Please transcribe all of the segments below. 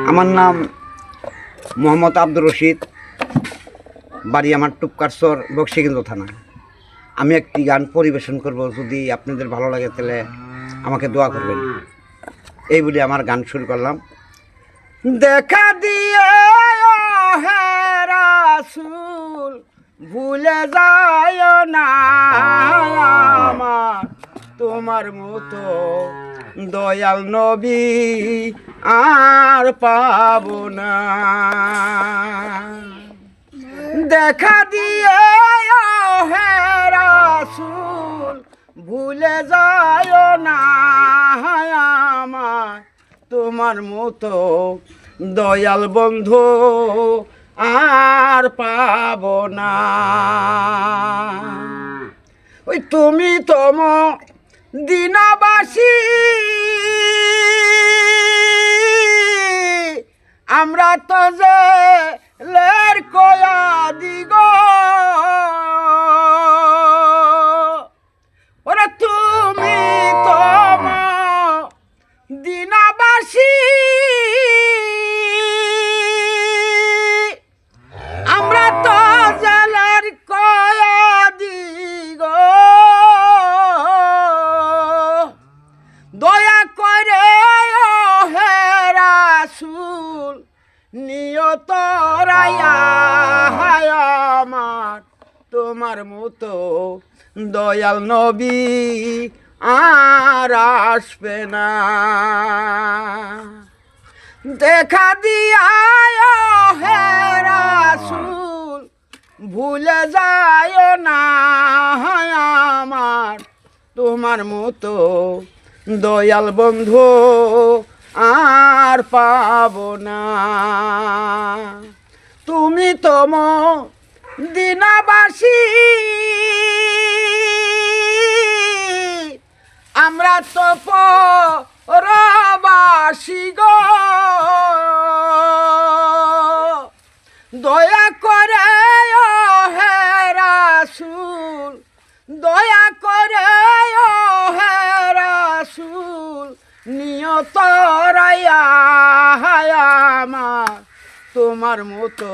আমার নাম মোহাম্মদ আব্দুর রশিদ, বাড়ি আমার টুপকারচর, বক্সিগঞ্জ থানা। আমি একটি গান পরিবেশন করব, যদি আপনাদের ভালো লাগে তাহলে আমাকে দোয়া করবেন, এই বলে আমার গান শুরু করলাম। দেখা দিয়ে হে রাসূল ভুলে যায় না আমার তোমার মতো দয়াল নবী আর পাবো না। দেখা দিয়ে হে রাসূল ভুলে যায় না আমার তোমার মতো দয়াল বন্ধু আর পাবো না। ওই তুমি তোম দিনবাসী, আমরা তো যে লের কয়া দিগ, ওরে তুমি তোম দিনবাসী, আমরা তো জেলের কয়া দিগ, দয়া করে হে রাসূল নিয়ত রায়া আমার তোমার মতো দয়াল নবী আর আসবে না। দেখা দিয়া হে রাসূল ভুলে যায় না আমার তোমার মতো দয়াল বন্ধু আর পাবো না। তুমি তোম দিনবাসী, আমরা তো পরবাসী গো, দয়া করে হে রাসূল, দয়া করে হে রাসূল নিয়ত রায়া আমার তোমার মতো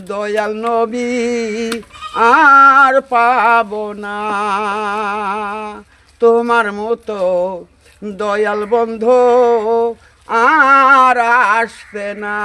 দয়াল নবী আর পাবো না। তোমার মতো দয়াল বন্ধু আর আসবে না।